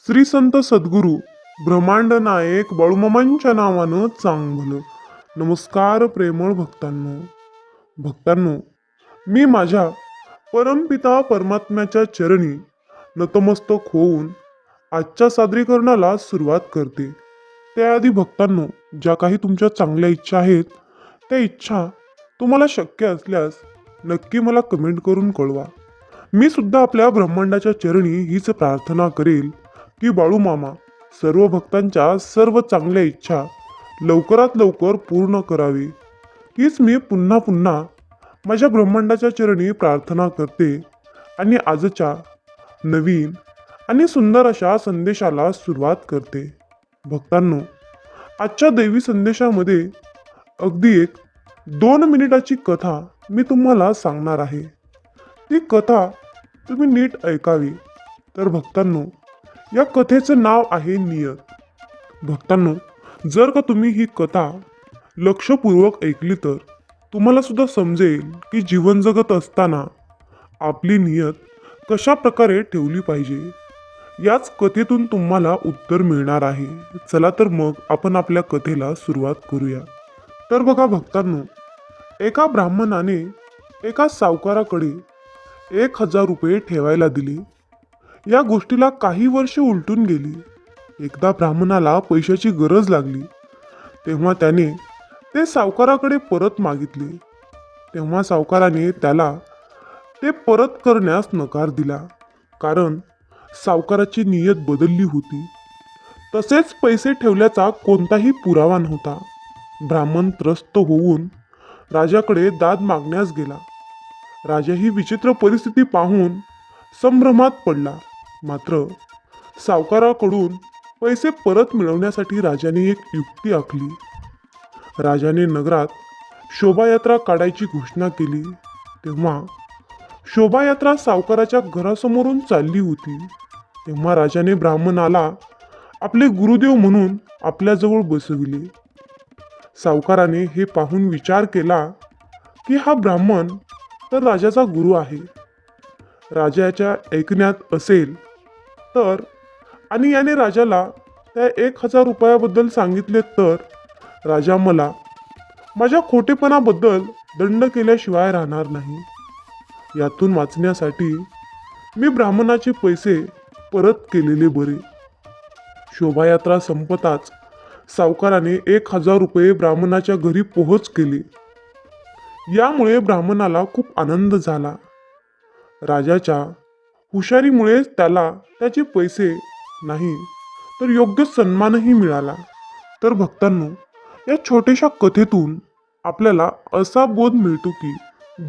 श्री संत सद्गुरू ब्रह्मांड नायक बाळूमामांच्या नावानं चांग भलं. नमस्कार प्रेमळ भक्तांनो, मी माझ्या परमपिता परमात्म्याच्या चरणी नतमस्तक होऊन आजच्या सादरीकरणाला सुरुवात करते. त्याआधी भक्तांनो, ज्या काही तुमच्या चांगल्या इच्छा आहेत त्या इच्छा तुम्हाला शक्य असल्यास नक्की मला कमेंट करून कळवा. मी सुद्धा आपल्या ब्रह्मांडाच्या चरणी हीच प्रार्थना करेल की बाळूमामा सर्व भक्तांच्या सर्व चांगल्या इच्छा लवकरात लवकर पूर्ण करावी. हीच मी पुन्हा पुन्हा माझ्या ब्रह्मांडाच्या चरणी प्रार्थना करते आणि आजच्या नवीन आणि सुंदर अशा संदेशाला सुरुवात करते. भक्तांनो, आजच्या दैवी संदेशामध्ये अगदी 2 मिनिटाची कथा मी तुम्हाला सांगणार आहे. ती कथा तुम्ही नीट ऐकावी. तर भक्तांनो, या कथेचं नाव आहे नियत. भक्तांनो, जर का तुम्ही ही कथा लक्षपूर्वक ऐकली तर तुम्हाला सुद्धा समजेल की जीवन जगत असताना आपली नियत कशा प्रकारे ठेवली पाहिजे. याच कथेतून तुम्हाला उत्तर मिळणार आहे. चला तर मग आपण आपल्या कथेला सुरुवात करूया. तर बघा भक्तांनो, एका ब्राह्मणाने एका सावकाराकडे 1000 रुपये ठेवायला दिले. या गोष्टीला काही वर्ष उलटून गेली. एकदा ब्राह्मणाला पैशाची गरज लागली तेव्हा त्याने ते सावकाराकडे परत मागितले. तेव्हा सावकाराने त्याला ते परत करण्यास नकार दिला, कारण सावकाराची नियत बदलली होती. तसेच पैसे ठेवल्याचा कोणताही पुरावा नव्हता. ब्राह्मण त्रस्त होऊन राजाकडे दाद मागण्यास गेला. राजा ही विचित्र परिस्थिती पाहून संभ्रमात पडला. मात्र सावकाराकडून पैसे परत मिळवण्यासाठी राजाने एक युक्ती आखली. राजाने नगरात शोभायात्रा काढायची घोषणा केली. तेव्हा शोभायात्रा सावकाराच्या घरासमोरून चालली होती. तेव्हा राजाने ब्राह्मणाला आपले गुरुदेव म्हणून आपल्याजवळ बसविले. सावकाराने हे पाहून विचार केला की हा ब्राह्मण तर राजाचा गुरु आहे. राजाच्या ऐकण्यात असेल तर आणि याने राजाला त्या 1000 रुपयाबद्दल सांगितले तर राजा मला माझ्या खोटेपणाबद्दल दंड केल्याशिवाय राहणार नाही. यातून वाचण्यासाठी मी ब्राह्मणाचे पैसे परत केलेले बरे. शोभायात्रा संपताच सावकाराने 1000 रुपये ब्राह्मणाच्या घरी पोहोच केले. यामुळे ब्राह्मणाला खूप आनंद झाला. राजाच्या हुशारीमुळे त्याला त्याचे पैसे नाही तर योग्य सन्मानही मिळाला. तर भक्तांनो, या छोट्याशा कथेतून आपल्याला असा बोध मिळतो की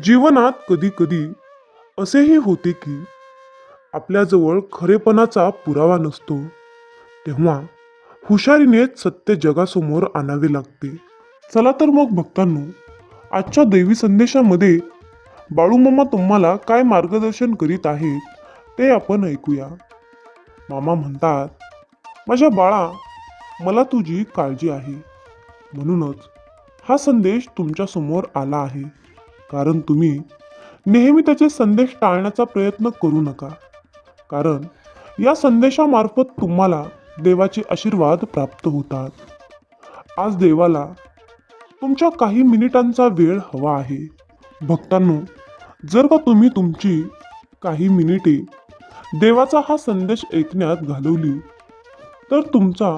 जीवनात कधी कधी असेही होते की आपल्याजवळ खरेपणाचा पुरावा नसतो, तेव्हा हुशारीनेच सत्य जगासमोर आणावे लागते. चला तर मग भक्तांनो, आजच्या दैवी संदेशामध्ये बाळूमामा तुम्हाला काय मार्गदर्शन करीत आहेत ते आपण ऐकूया. मामा म्हणतात, माझ्या बाळा, मला तुझी काळजी आहे. म्हणूनच हा संदेश तुमच्या समोर आला आहे. कारण तुम्ही नेहमी त्याचे संदेश टाळण्याचा प्रयत्न करू नका. कारण या संदेशामार्फत तुम्हाला देवाचे आशीर्वाद प्राप्त होतात. आज देवाला तुमच्या काही मिनिटांचा वेळ हवा आहे. भक्तांनो, जर का तुम्ही तुमची काही मिनिटे देवाचा हा संदेश ऐकण्यात घालवली तर तुमचा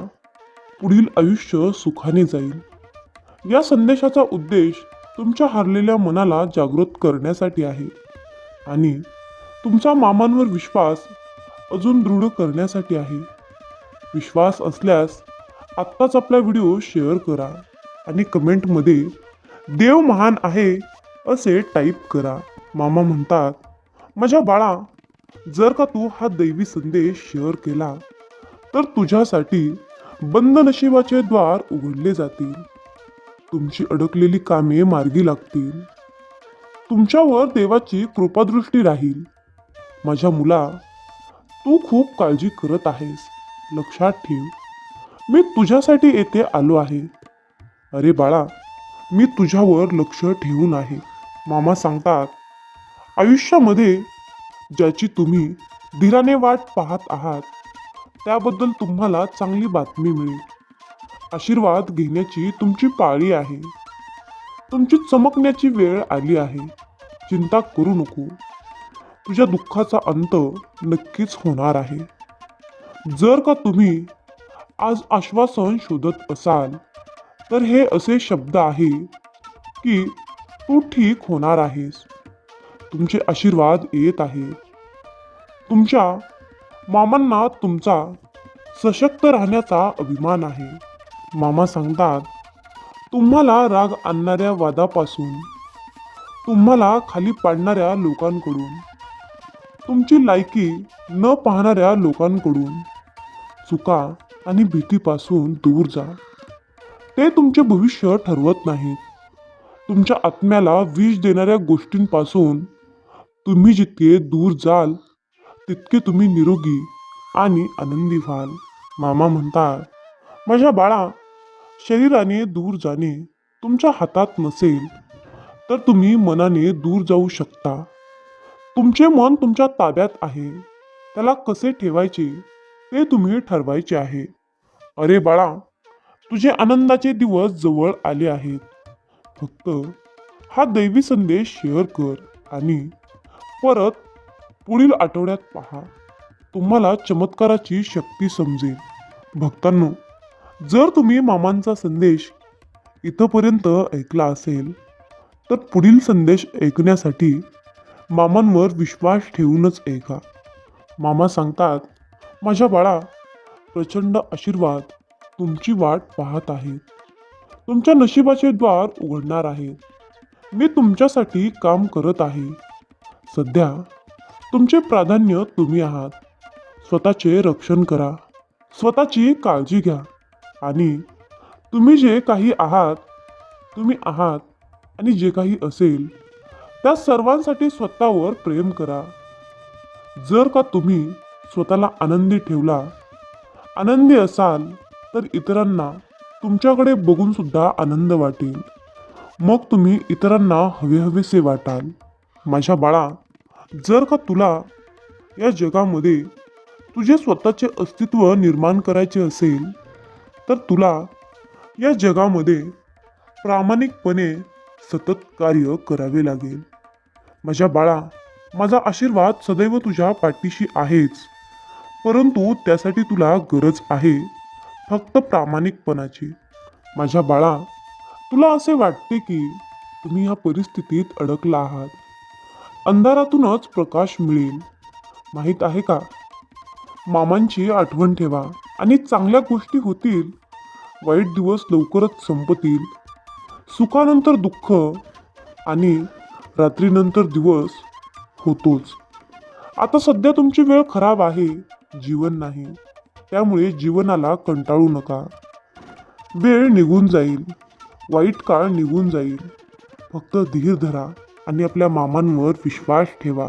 पुढील आयुष्य सुखाने जाईल. या संदेशाचा उद्देश तुमच्या हारलेल्या मनाला जागृत करण्यासाठी आहे आणि तुमचा मामांवर विश्वास अजून दृढ करण्यासाठी आहे. विश्वास असल्यास आत्ताच आपला व्हिडिओ शेअर करा आणि कमेंटमध्ये देव महान आहे असे टाईप करा. मामा म्हणतात, माझ्या बाळा, जर का तू हा दैवी संदेश शेअर केला तर तुझ्यासाठी बंद नशिबाचे द्वार उघडले जातील. तुमची अडकलेली कामे मार्गी लागतील. तुमच्यावर देवाची कृपादृष्टी राहील. माझ्या मुला, तू खूप काळजी करत आहेस. लक्षात ठेव, मी तुझ्यासाठी येथे आलो आहे. अरे बाळा, मी तुझ्यावर लक्ष ठेवून आहे. मामा सांगतात, आयुष्यामध्ये ज्याची तुम्ही धीराने वाट पाहत आहात त्याबद्दल तुम्हाला चांगली बातमी मिळेल. आशीर्वाद घेण्याची तुमची पाळी आहे. तुमची चमकण्याची वेळ आली आहे. चिंता करू नको. तुझ्या दुःखाचा अंत नक्कीच होणार आहे. जर का तुम्ही आज आश्वासन शोधत असाल तर हे असे शब्द आहे की तू ठीक होणार आहेस. तुमचे आशीर्वाद येत आहे. तुमच्या मामांना तुमचा सशक्त राहण्याचा अभिमान आहे. मामा सांगतात, तुम्हाला राग आणणाऱ्या वादापासून, तुम्हाला खाली पाडणाऱ्या लोकांकडून, तुमची लायकी न पाहणाऱ्या लोकांकडून, चुका आणि भीतीपासून दूर जा. ते तुमचे भविष्य ठरवत नाहीत. तुमच्या आत्म्याला विष देणाऱ्या गोष्टींपासून तुम्ही जितके दूर जाल तितके तुम्ही निरोगी आणि आनंदी व्हाल. मामा म्हणतात, माझ्या बाळा, शरीराने दूर जाणे तुमच्या हातात नसेल तर तुम्ही मनाने दूर जाऊ शकता. तुमचे मन तुमच्या ताब्यात आहे. त्याला कसे ठेवायचे ते तुम्ही ठरवायचे आहे. अरे बाळा, तुझे आनंदाचे दिवस जवळ आले आहेत. फक्त हा दैवी संदेश शेअर कर आणि परत पुढील आठवड्यात पहा. तुम्हाला चमत्काराची शक्ती समजेल. भक्तांनो, जर तुम्ही मामांचा संदेश इथपर्यंत ऐकला असेल तर पुढील संदेश ऐकण्यासाठी मामांवर विश्वास ठेवूनच ऐका. मामा सांगतात, माझ्या बाळा, प्रचंड आशीर्वाद तुमची वाट पाहत आहेत. तुमच्या नशिबाचे द्वार उघडणार आहेत. मी तुमच्यासाठी काम करत आहे. सध्या तुमचे प्राधान्य तुम्ही आहात. स्वतःचे रक्षण करा. स्वतःची काळजी घ्या आणि तुम्ही जे काही आहात, तुम्ही आहात आणि जे काही असेल त्या सर्वांसाठी स्वतःवर प्रेम करा. जर का तुम्ही स्वतःला आनंदी ठेवला, आनंदी असाल तर इतरांना तुमच्याकडे बघून सुद्धा आनंद वाटेल. मग तुम्ही इतरांना हवेहवेसे वाटाल. माझ्या बाळा, जर का तुला या जगामध्ये तुझे स्वतःचे अस्तित्व निर्माण करायचे असेल तर तुला या जगामध्ये प्रामाणिकपणे सतत कार्य करावे लागेल. माझ्या बाळा, माझा आशीर्वाद सदैव तुझ्या पाठीशी आहेच, परंतु त्यासाठी तुला गरज आहे फक्त प्रामाणिकपणाची. माझ्या बाळा, तुला असे वाटते की तुम्ही या परिस्थितीत अडकला आहात. अंधारातूनच प्रकाश मिळेल. माहीत आहे का? मामांची आठवण ठेवा आणि चांगल्या गोष्टी होतील. वाईट दिवस लवकरच संपतील. सुखानंतर दुःख आणि रात्रीनंतर दिवस होतोच. आता सध्या तुमची वेळ खराब आहे, जीवन नाही. त्यामुळे जीवनाला कंटाळू नका. वेळ निघून जाईल. वाईट काळ निघून जाईल. फक्त धीर धरा आणि आपल्या मामांवर विश्वास ठेवा.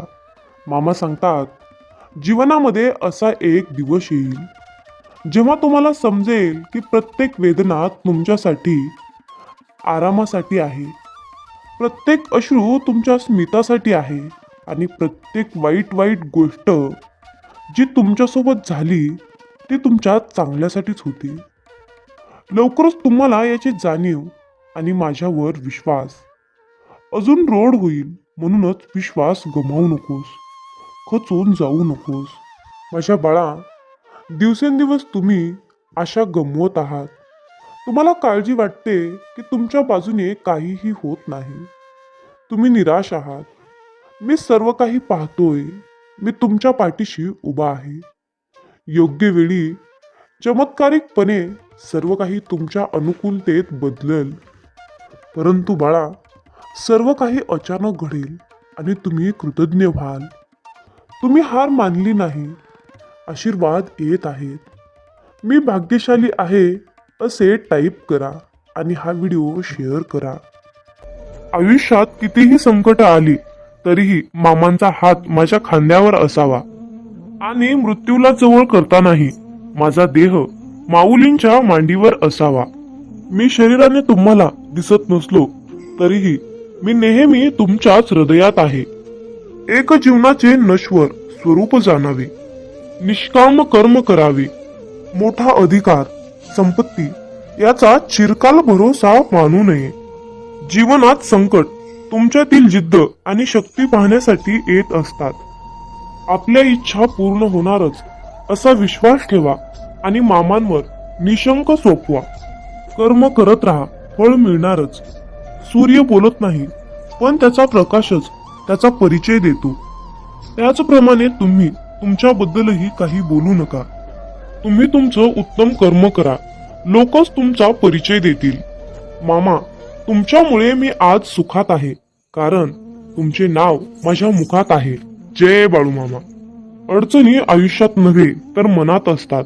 मामा सांगतात, जीवनामध्ये असा एक दिवस येईल जेव्हा तुम्हाला समजेल की प्रत्येक वेदना तुमच्यासाठी आरामासाठी आहे. प्रत्येक अश्रू तुमच्या स्मितासाठी आहे आणि प्रत्येक वाईट गोष्ट जी तुमच्यासोबत झाली ती तुमच्या चांगल्यासाठीच होती. लवकरच तुम्हाला याची जाणीव आणि माझ्यावर विश्वास अजून रोड होईल. म्हणूनच विश्वास गमावू नकोस. खचून जाऊ नकोस. माझ्या बाळा, दिवसेंदिवस तुम्ही आशा गमवत आहात. तुम्हाला काळजी वाटते की तुमच्या बाजूने काहीही होत नाही. तुम्ही निराश आहात. मी सर्व काही पाहतोय. मी तुमच्या पाठीशी उभा आहे. योग्य वेळी चमत्कारिकपणे सर्व काही तुमच्या अनुकूलतेत बदलेल. परंतु बाळा, सर्व काही अचानक घडेल आणि तुम्ही कृतज्ञ व्हाल. तुम्ही हार मानली नाही. आशीर्वाद येत आहेत. मी भाग्यशाली आहे असे टाईप करा आणि हा व्हिडिओ शेअर करा. आयुष्यात कितीही संकट आली तरीही मामांचा हात माझ्या खांद्यावर असावा आणि मृत्यूला जवळ करतानाही माझा देह माऊलींच्या मांडीवर असावा. मी शरीराने तुम्हाला दिसत नसलो तरीही मी नेहमी तुमच्याच हृदयात आहे. एक जीवनाचे नश्वर स्वरूप जाणावे, निष्काम कर्म करावे मोठा अधिकार, संपत्ती याचा चिरकाल भरोसा मानू नये. जीवनात संकट तुमच्यातील जिद्द आणि शक्ती पाहण्यासाठी येत असतात. आपल्या इच्छा पूर्ण होणारच असा विश्वास ठेवा आणि मामांवर निशंक सोपवा. कर्म करत राहा, फळ मिळणारच. सूर्य बोलत नाही, पण त्याचा प्रकाशच त्याचा परिचय देतो. त्याचप्रमाणे तुम्ही तुमच्याबद्दलही काही बोलू नका. तुम्ही तुमचं उत्तम कर्म करा, लोकच तुमचा परिचय देतील. मामा, तुमच्यामुळे मी आज सुखात आहे, कारण तुमचे नाव माझ्या मुखात आहे. जय बाळू मामा. अडचणी आयुष्यात नव्हे तर मनात असतात.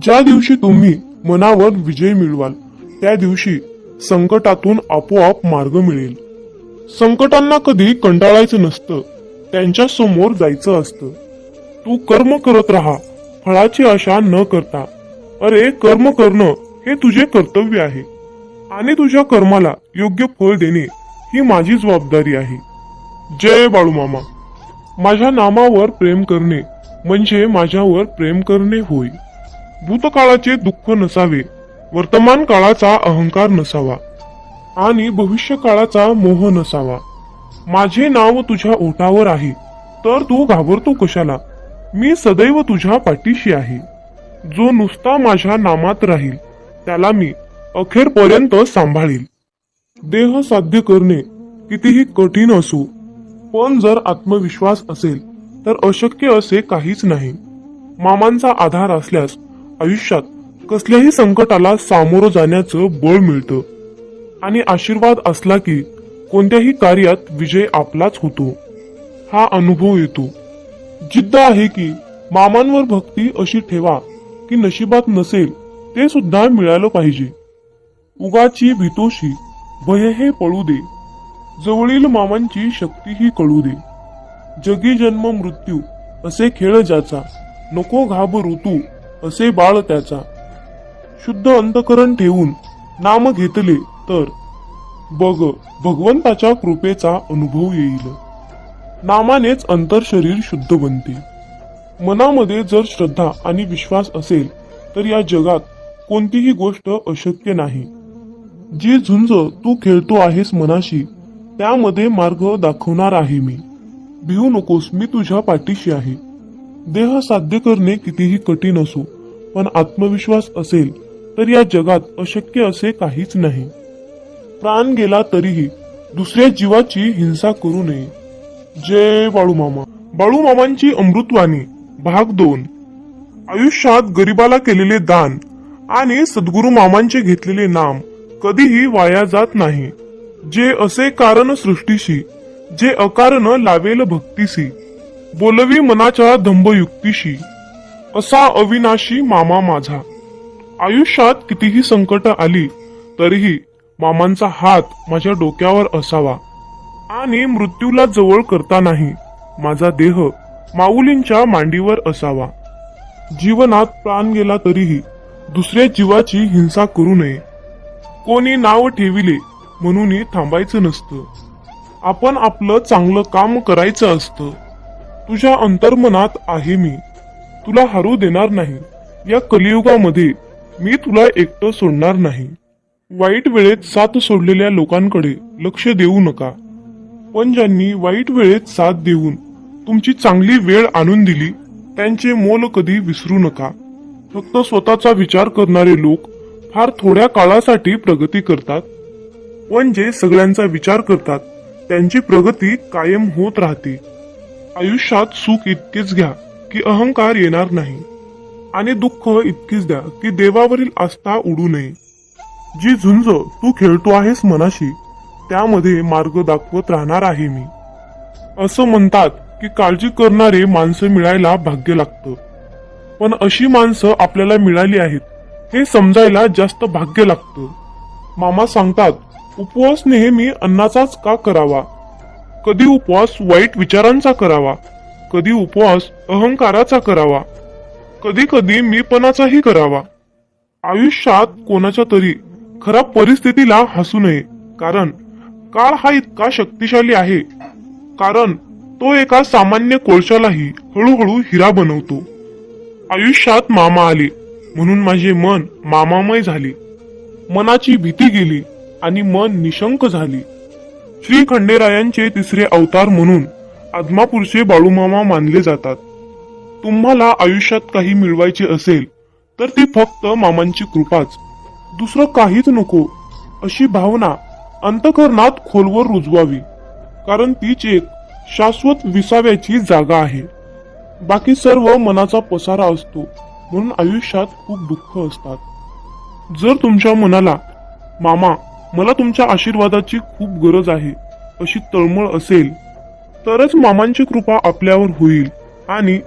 ज्या दिवशी तुम्ही मनावर विजय मिळवाल त्या दिवशी संकटातून आपोआप मार्ग मिळेल. संकटांना कधी कंटाळायचं नसतं, त्यांच्या समोर जायचं असतं. तू कर्म करत राहा, फळाची आशा न करता. अरे, कर्म करणं हे तुझे कर्तव्य आहे आणि तुझ्या कर्माला योग्य फळ देणे ही माझी जबाबदारी आहे. जय बाळू मामा. माझ्या नामावर प्रेम करणे म्हणजे माझ्यावर प्रेम करणे होय. भूतकाळाचे दुःख नसावे, वर्तमान काळाचा अहंकार नसावा आणि भविष्य काळाचा मोह नसावा. माझे नाव तुझ्या ओठावर आहे, तर तू घाबरतो कशाला? मी सदैव तुझ्या पाठीशी आहे. जो नुसता माझ्या नामात राहील त्याला मी अखेरपर्यंत सांभाळील. देह साध्य करणे कितीही कठीण असो, पण जर आत्मविश्वास असेल तर अशक्य असे काहीच नाही. मामांचा आधार असल्यास आयुष्यात कसल्याही संकटाला सामोरं जाण्याचं बळ मिळतं आणि आशीर्वाद असला की कोणत्याही कार्यात विजय आपलाच होतो. हा अनुभव येतो. जिद्द आहे की मामांवर भक्ती अशी ठेवा की नशिबात नसेल ते सुद्धा मिळालं पाहिजे. उगाची भीतोशी भय हे पळू दे, जवळील मामांची शक्ती ही कळू दे. जगी जन्म मृत्यू असे खेळ ज्याचा, नको घाबरू तू असे बाळ त्याचा. शुद्ध अंतकरण ठेवून नाम घेतले तर बघ भगवंताच्या कृपेचा अनुभव येईल. नामानेच अंतर शरीर शुद्ध बनते. मनामध्ये जर श्रद्धा आणि विश्वास असेल तर या जगात कोणतीही गोष्ट अशक्य नाही. जी झुंज तू खेळतो आहेस मनाशी, त्यामध्ये मार्ग दाखवणार आहे मी. भिवू नकोस, मी तुझ्या पाठीशी आहे. देह साध्य करणे कितीही कठीण असो, पण आत्मविश्वास असेल तर या जगात अशक्य असे काहीच नाही. प्राण गेला तरीही दुसऱ्या जीवाची हिंसा करू नये. जय बाळू मामा. बाळू मामांची अमृतवाणी भाग 2. आयुष्यात गरिबाला केलेले दान आणि सद्गुरू मामांचे घेतलेले नाम कधीही वाया जात नाही. जे असे कारण सृष्टीशी, जे अकारण लावेल भक्तीसी, बोलवी मनाच्या दंभयुक्तीशी, असा अविनाशी मामा माझा. आयुष्यात कितीही संकट आली तरीही मामांचा हात माझ्या डोक्यावर असावा आणि मृत्यूला जवळ करतानाही माझा देह माऊलींच्या मांडीवर असावा. जीवनात प्राण गेला तरीही दुसऱ्या जीवाची हिंसा करू नये. कोणी नाव ठेविले म्हणून थांबायचं नसतं. आपण आपलं चांगलं काम करायचं असतं. तुझ्या अंतर्मनात आहे मी, तुला हरू देणार नाही. या कलियुगामध्ये मी तुला एकटं सोडणार नाही. वाईट वेळेत साथ सोडलेल्या लोकांकडे लक्ष देऊ नका, पण ज्यांनी वाईट वेळेत साथ देऊन तुमची चांगली वेळ आणून दिली त्यांचे मोल कधी विसरू नका. फक्त स्वतःचा विचार करणारे लोक फार थोड्या काळासाठी प्रगती करतात, पण जे सगळ्यांचा विचार करतात त्यांची प्रगती कायम होत राहते. आयुष्यात सुख इतकेच घ्या की अहंकार येणार नाही आणि दुःख इतकीच द्या की देवावरील आस्था उडू नये. जी झुंज तू खेळतो आहेस मनाशी, त्यामध्ये मार्ग दाखवत राहणार आहे मी. असं म्हणतात की काळजी करणारे माणसं मिळायला भाग्य लागतं, पण अशी माणसं आपल्याला मिळाली आहेत हे समजायला जास्त भाग्य लागतं. मामा सांगतात, उपवास नेहमी अन्नाचाच का करावा? कधी उपवास वाईट विचारांचा करावा, कधी उपवास अहंकाराचा करावा, कधी कधी मीपणाचाही करावा. आयुष्यात कोणाच्या तरी खराब परिस्थितीला हसू नये, कारण काळ हा इतका शक्तिशाली आहे, कारण तो एका सामान्य कोळशालाही हळूहळू हिरा बनवतो. आयुष्यात मामा आले म्हणून माझे मन मामामय झाले. मनाची भीती गेली आणि मन निशंक झाले. श्री खंडेरायांचे तिसरे अवतार म्हणून आदमापूरचे बाळूमामा मानले जातात. तुम्हाला आयुष्यात काही मिळवायचे असेल तर ती फक्त मामांची कृपाच, दुसरं काहीच नको अशी भावना अंतःकरणात खोलवर रुजवावी, कारण तीच एक शाश्वत विसाव्याची जागा आहे. बाकी सर्व मनाचा पसारा असतो, म्हणून आयुष्यात खूप दुःख असतात. जर तुमच्या मनाला मामा मला तुमच्या आशीर्वादाची खूप गरज आहे अशी तळमळ असेल तरच मामांची कृपा आपल्यावर होईल आणि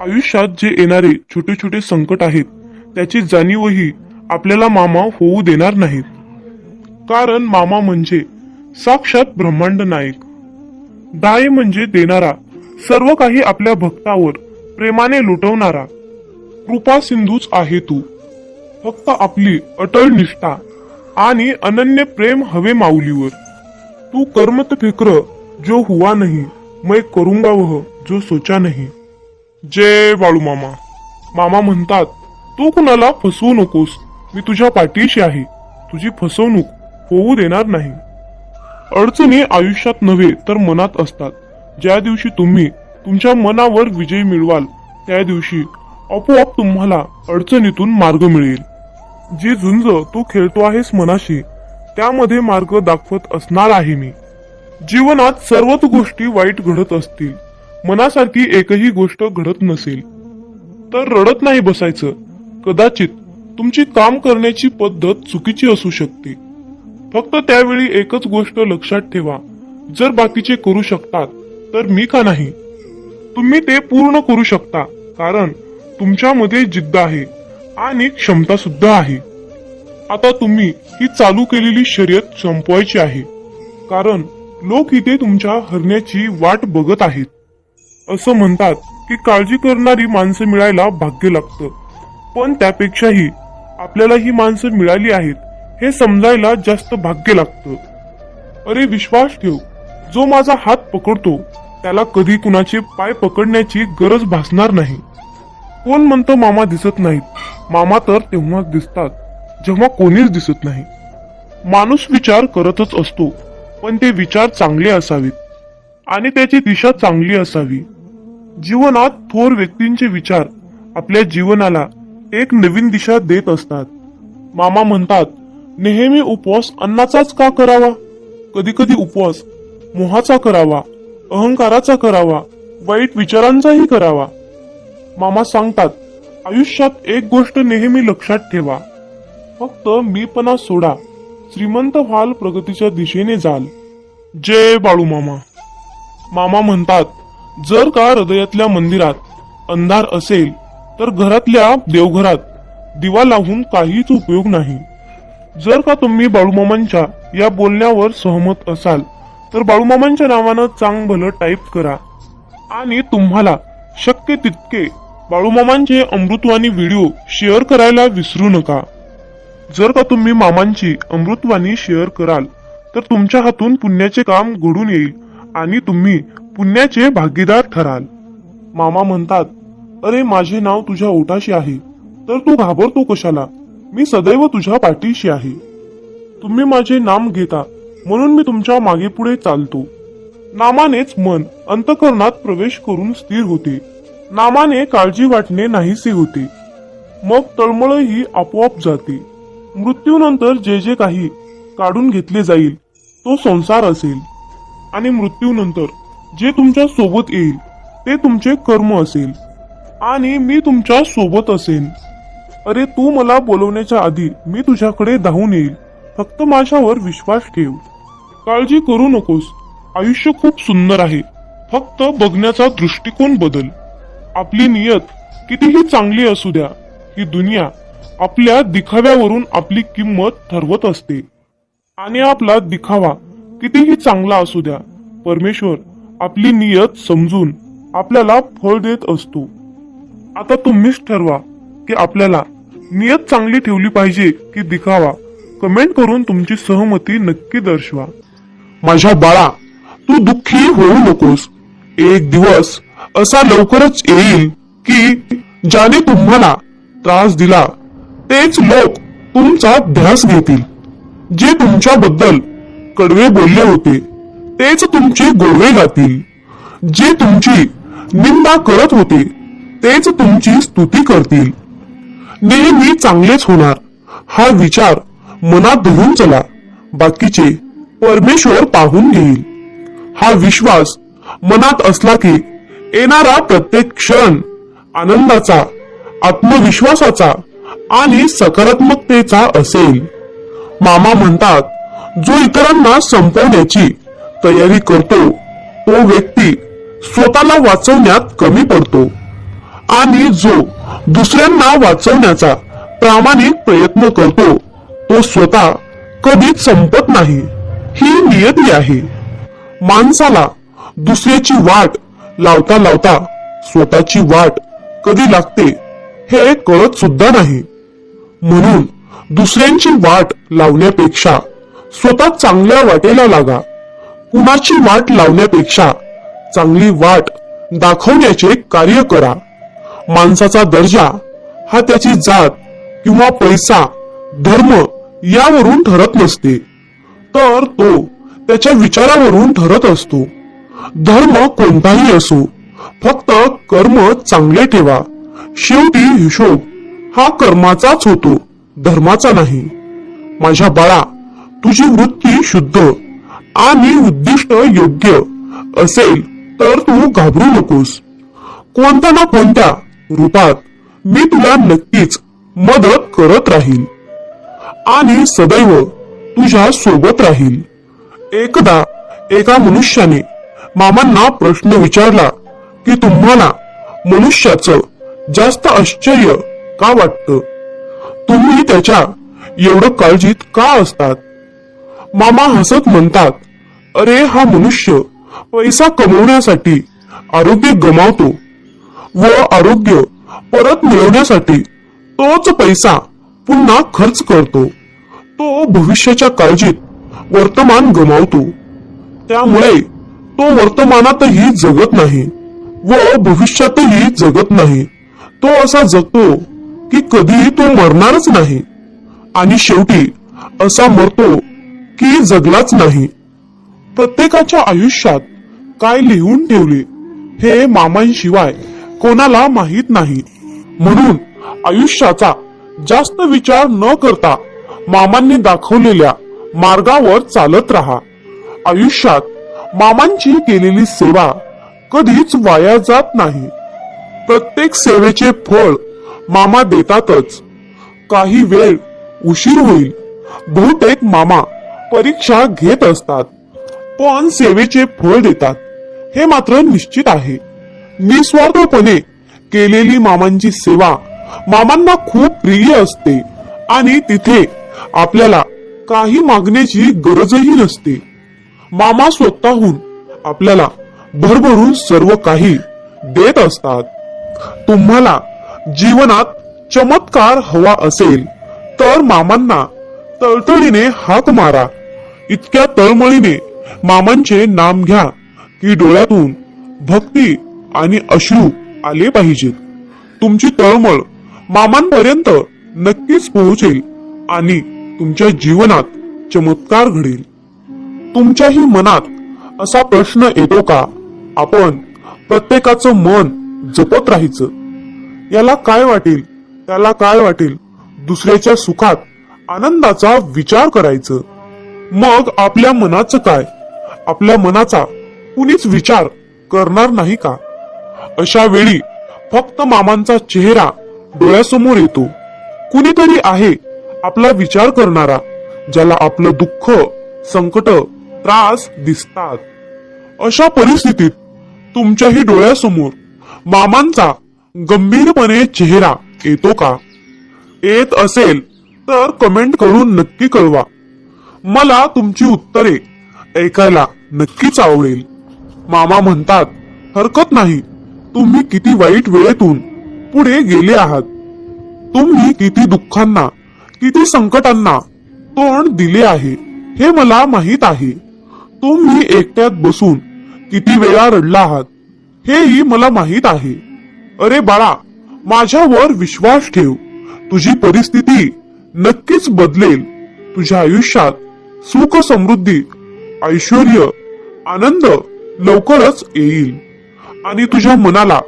आयुष्यात जे येणारे छोटे छोटे संकट आहेत त्याची जाणीवही आपल्याला मामा होऊ देणार नाहीत. कारण मामा म्हणजे साक्षात ब्रह्मांड नायक. दाय म्हणजे देणारा, सर्व काही आपल्या भक्तावर प्रेमाने लुटवणारा. कृपा सिंधूच आहे तू, फक्त आपली अटळ निष्ठा आणि अनन्य प्रेम हवे माऊलीवर. तू कर्मत फिक्र जो हुआ नहीं, मैं करूंगा वह जो सोचा नहीं. जय बाळूमामा. मामा म्हणतात, तू कुणाला फसवू नकोस, मी तुझ्या पाठीशी आहे, तुझी फसवणूक होऊ देणार नाही. अडचणी आयुष्यात नव्हे तर मनात असतात. ज्या दिवशी तुम्ही तुमच्या मनावर विजय मिळवाल त्या दिवशी आपोआप तुम्हाला अडचणीतून मार्ग मिळेल. जी झुंज तू खेळतो आहेस मनाशी, त्यामध्ये मार्ग दाखवत असणार आहे मी. जीवनात सर्वच गोष्टी वाईट घडत असतील, मनासारखी एकही गोष्ट घडत नसेल तर रडत नाही बसायचं. कदाचित तुमची काम करण्याची पद्धत चुकीची असू शकते. फक्त त्यावेळी एकच गोष्ट लक्षात ठेवा, जर बाकीचे करू शकतात तर मी का नाही. तुम्ही ते पूर्ण करू शकता, कारण तुमच्यामध्ये जिद्द आहे आणि क्षमता सुद्धा आहे. आता तुम्ही ही चालू केलेली शर्यत संपवायची आहे, कारण लोक इथे तुमच्या हरण्याची वाट बघत आहेत. असं म्हणतात की काळजी करणारी माणसं मिळायला भाग्य लागतं, पण त्यापेक्षाही आपल्याला ही माणसं मिळाली आहेत हे समजायला जास्त भाग्य लागतं. अरे विश्वास ठेव, जो माझा हात पकडतो त्याला कधी कुणाचे पाय पकडण्याची गरज भासणार नाही. कोण म्हणतं मामा दिसत नाहीत? मामा तर तेव्हाच दिसतात जेव्हा कोणीच दिसत नाही. माणूस विचार करतच असतो, पण ते विचार चांगले असावेत आणि त्याची दिशा चांगली असावी. जीवनात थोर व्यक्तींचे विचार आपल्या जीवनाला एक नवीन दिशा देत असतात. मामा म्हणतात, नेहमी उपवास अन्नाचाच का करावा? कधी कधी उपवास मोहाचा करावा, अहंकाराचा करावा, वाईट विचारांचाही करावा. मामा सांगतात, आयुष्यात एक गोष्ट नेहमी लक्षात ठेवा, फक्त मीपणा सोडा, श्रीमंत व्हाल, प्रगतीच्या दिशेने जाल. जय बाळूमामा. मामा म्हणतात, जर का हृदयातल्या मंदिरात अंधार असेल तर घरातल्या देवघरात दिवा लावून काहीच उपयोग नाही. जर का तुम्ही बाळूमामांच्या या बोलण्यावर सहमत असाल तर बाळूमामांच्या नावानं चांग भलं टाईप करा आणि तुम्हाला शक्य तितके बाळूमामांचे अमृतवाणी व्हिडिओ शेअर करायला विसरू नका. जर का तुम्ही मामांची अमृतवाणी शेअर कराल तर तुमच्या हातून पुण्याचे काम घडून येईल आणि तुम्ही पुण्याचे भागीदार ठराल. मामा म्हणतात, अरे माझे नाव तुझ्या ओठाशी आहे तर तू घाबरतो कशाला? मी सदैव तुझ्या पाठीशी आहे. तुम्ही माझे नाम घेता म्हणून मी तुमच्या मागे पुढे चालतो. नामानेच मन अंतःकरणात प्रवेश करून स्थिर होते. नामाने काळजी वाटणे नाहीसे होते. मग तळमळही आपोआप जाते. मृत्यूनंतर जे जे काही काढून घेतले जाईल तो संसार असेल आणि मृत्यूनंतर जे तुमच्या सोबत येईल ते तुमचे कर्म असेल आणि मी तुमच्या सोबत असेन. अरे तू मला बोलवण्याच्या आधी मी तुझ्याकडे धावून येईल, फक्त माझ्यावर विश्वास ठेव. काळजी करू नकोस, आयुष्य खूप सुंदर आहे, फक्त बघण्याचा दृष्टिकोन बदल. आपली नियत कितीही चांगली असू द्या, ही दुनिया आपल्या दिखाव्यावरून आपली किंमत ठरवत असते आणि आपला दिखावा कितीही चांगला असू द्या, परमेश्वर आपली नियत समजून आपल्याला फळ देत असतो. आता तुम्हीच ठरवा की आपल्याला नियत चांगली ठेवली पाहिजे की दिखावा. कमेंट करून तुमची सहमती नक्की दर्शवा. माझ्या बाळा, तू दुःखी होऊ नकोस. एक दिवस असा लवकरच येईल की ज्याने तुम्हाला त्रास दिला तेच लोक तुमचा ध्यास घेतील. जे तुमच्याबद्दल कडवे बोलले होते तेच तुमचे गोडवे गातील. जे तुमची निंदा करत होते तेच तुमची स्तुती करतील. नेहमी चांगलेच होणार हा विचार मनात धरून चला. बाकीचे परमेश्वर पाहून घेईल. हा विश्वास मनात असला की येणारा प्रत्येक क्षण आनंदाचा, आत्मविश्वासाचा आणि सकारात्मकतेचा असेल. मामा म्हणतात, जो इतरांना संपवण्याची तयारी करतो तो व्यक्ती स्वतःला वाचवण्यात कमी पडतो आणि जो दुसऱ्यांना वाचवण्याचा प्रामाणिक प्रयत्न करतो तो स्वतः कधीच संपत नाही. ही नियती आहे. माणसाला दुसऱ्याची वाट लावता लावता स्वतःची वाट कधी लागते हे कळत सुद्धा नाही. म्हणून दुसऱ्यांची वाट लावण्यापेक्षा स्वतः चांगल्या वाटेला लागा. कुणाची वाट लावण्यापेक्षा चांगली वाट दाखवण्याचे कार्य करा. माणसाचा दर्जा हा त्याची जात किंवा पैसा, धर्म यावरून ठरत नसते, तर तो त्याच्या विचारावरून ठरत असतो. धर्म कोणताही असो, फक्त कर्म चांगले ठेवा. शेवटी हिशोब हा कर्माचाच होतो, धर्माचा नाही. माझ्या बाळा, तुझी वृत्ती शुद्ध आणि उद्दिष्ट योग्य असेल तर तू घाबरू नकोस. कोणत्या ना कोणत्या रूपात मी तुला नक्कीच मदत करत राहील आणि सदैव तुझ्या सोबत राहील. एकदा एका मनुष्याने मामांना प्रश्न विचारला की तुम्हाला मनुष्याचं जास्त आश्चर्य का वाटतं? तुम्ही त्याच्या एवढं काळजीत का असतात? मामा हसत म्हणतात, अरे हा मनुष्य पैसा कमवण्यासाठी आरोग्य गमावतो व आरोग्य परत मिळवण्यासाठी तोच पैसा पुन्हा खर्च करतो. तो भविष्याच्या काळजीत वर्तमान गमावतो. त्यामुळे तो वर्तमानातही जगत नाही व भविष्यातही जगत नाही. तो असा जगतो की कधी तो मरणारच नाही आणि शेवटी असा मरतो की जगलाच नाही. प्रत्येकाच्या आयुष्यात काय लिहून ठेवले हे मामांशिवाय कोणाला माहित नाही. म्हणून आयुष्याचा जास्त विचार न करता मामांनी दाखवलेल्या मार्गावर चालत राहा. आयुष्यात मामांची केलेली सेवा कधीच वाया जात नाही. प्रत्येक सेवेचे फळ मामा देतातच. काही वेळ उशीर होईल, बहुतेक मामा परीक्षा घेत असतात, पण सेवेचे फळ देतात हे मात्र निश्चित आहे. निस्वार्थपणे केलेली मामांची सेवा मामांना खूप प्रिय असते आणि तिथे आपल्याला काही मागण्याची गरजही नसते. मामा स्वतःहून आपल्याला भरभरून सर्व काही देत असतात. तुम्हाला जीवनात चमत्कार हवा असेल तर मामांना तळतळीने हाक मारा. इतक्या तळमळीने मामांचे नाम घ्या की डोळ्यातून भक्ती आणि अश्रू आले पाहिजेत. तुमची तळमळ मामांपर्यंत नक्कीच पोहोचेल आणि तुमच्या जीवनात चमत्कार घडेल. तुमच्याही मनात असा प्रश्न येतो का, आपण प्रत्येकाचं मन जपत राहायचं? याला काय वाटेल, त्याला काय वाटेल, दुसऱ्याच्या सुखात आनंदाचा विचार करायचं. मग आपल्या मनाचं काय? आपल्या मनाचा कुणीच विचार करणार नाही का? अशा वेळी फक्त मामांचा चेहरा डोळ्यासमोर येतो. कुणीतरी आहे आपला विचार करणारा, ज्याला आपलं दुःख, संकट, त्रास दिसतात. अशा परिस्थितीत तुमच्याही डोळ्यासमोर मामांचा गंभीरपणे चेहरा येतो का? येत असेल तर कमेंट करून नक्की कळवा. मला तुमची उत्तरे ऐकायला नक्कीच आवडेल. मामा म्हणतात, हरकत नाही, तुम्ही किती वाईट वेळेतून पुढे गेले आहात. तुम्ही किती दुःखांना, किती संकटांना तोंड दिले आहे हे मला माहित आहे. तुम्ही एकट्यात बसून किती वेळा रडला आहात हेही मला माहित आहे. अरे बाळा, माझ्यावर विश्वास ठेव. तुझी परिस्थिती नक्कीच बदलेल. तुझ्या आयुष्यात सुख, समृद्धी, ऐश्वर्य, आनंद लवकरच येईल आणि तुझ्या मनाला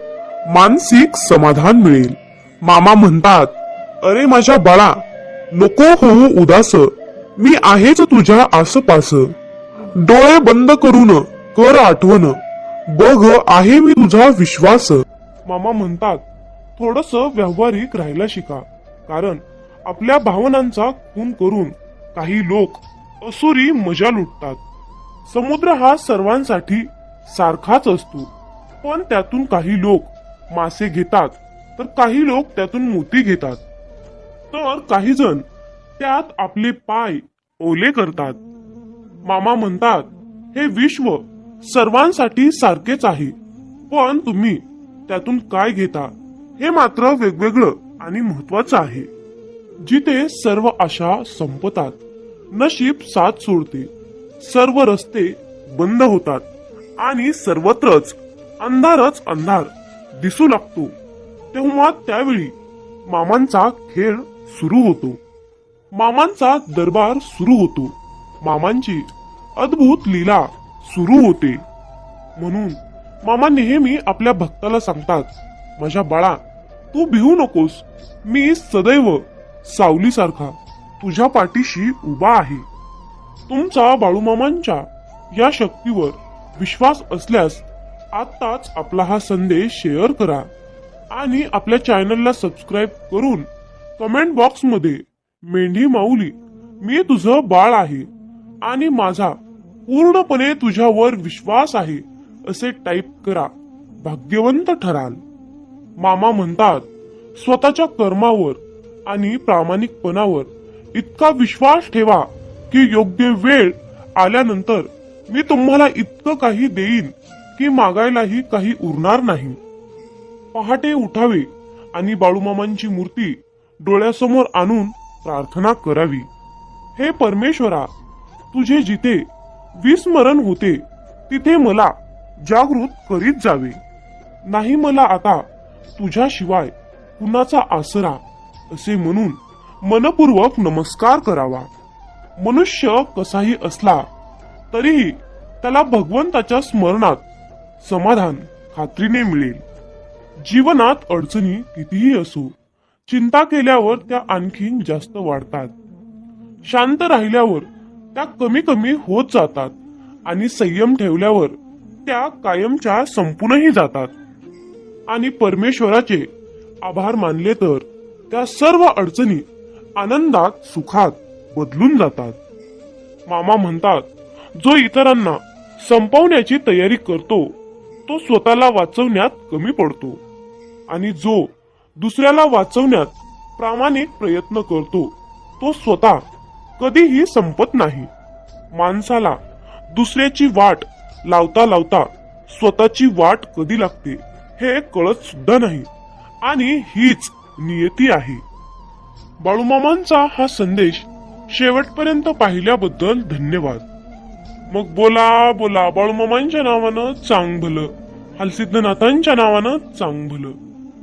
मानसिक समाधान मिळेल. मामा म्हणतात, अरे माझ्या बाळा, नको होऊ उदास, मी आहेच तुझ्या आसपास. डोळे बंद करून कर आठवण, बघ आहे मी तुझा विश्वास. मामा म्हणतात, थोडस व्यावहारिक राहायला शिका, कारण आपल्या भावनांचा खून करून काही लोक असुरी मजा लुटतात. समुद्र हा सर्वांसाठी सारखाच असतो, पण त्यातून काही लोक मासे घेतात तर काही लोक त्यातून मोती घेतात, तर काही जण त्यात आपले पाय ओले करतात. मामा म्हणतात, हे विश्व सर्वांसाठी सारखेच आहे, पण तुम्ही त्यातून काय घेता हे मात्र वेगवेगळं आणि महत्वाचं आहे. जिथे सर्व आशा संपतात, नशीब साथ सोडते, सर्व रस्ते बंद होतात आणि सर्वत्रच अंधारच अंधार दिसू लागतो, तेव्हा त्यावेळी मामांचा खेळ सुरू होतो. मामांचा दरबार सुरू होतो. मामांची अद्भुत लीला सुरू होते. म्हणून मामा नेहमी आपल्या भक्ताला सांगतात, माझ्या बाळा, तू भिवू नकोस, मी सदैव सावलीसारखा तुझ्या पाठीशी उभा आहे. तुमचा बाळूमामांच्या या शक्तीवर विश्वास असल्यास आत्ताच आपला हा संदेश शेअर करा आणि आपल्या चॅनलला सबस्क्राईब करून कमेंट बॉक्स मध्ये मेंढी माऊली, मी तुझं बाळ आहे आणि माझा पूर्णपणे तुझ्यावर विश्वास आहे असे टाईप करा. भाग्यवंत ठराल. मामा म्हणतात, स्वतःच्या कर्मावर आणि प्रामाणिकपणावर इतका विश्वास ठेवा की योग्य वेळ आल्यानंतर मी तुम्हाला इतकं काही देईन की मागायलाही काही उरणार नाही. पहाटे उठावे आणि बाळूमामांची मूर्ती डोळ्यासमोर आणून प्रार्थना करावी. हे परमेश्वरा, तुझे जिथे विस्मरण होते तिथे मला जागृत करीत जावे. नाही मला आता तुझ्याशिवाय कुणाचा आसरा असे म्हणून मनपूर्वक नमस्कार करावा. मनुष्य कसाही असला तरीही त्याला भगवंताच्या स्मरणात समाधान खात्रीने मिळेल. जीवनात अडचणी कितीही असो, चिंता केल्यावर त्या आणखीन जास्त वाढतात. शांत राहिल्यावर त्या कमी कमी होत जातात आणि संयम ठेवल्यावर त्या कायमच्या संपूनही जातात. आणि परमेश्वराचे आभार मानले तर त्या सर्व अडचणी आनंदात, सुखात बदलून जातात. मामा म्हणतात, जो इतरांना संपवण्याची तयारी करतो तो स्वतःला वाचवण्यात कमी पडतो आणि जो दुसऱ्याला वाचवण्यात प्रामाणिक प्रयत्न करतो तो स्वतः कधीही संपत नाही. माणसाला दुसऱ्याची वाट लावता लावता स्वतःची वाट कधी लागते हे कळत सुद्धा नाही आणि हीच नियती आहे. बाळूमामांचा हा संदेश शेवटपर्यंत पाहिल्याबद्दल धन्यवाद. मग बोला बोला बाळूमामांच्या नावानं चांग भलं, हलसिद्धनाथांच्या नावानं चांग भलं.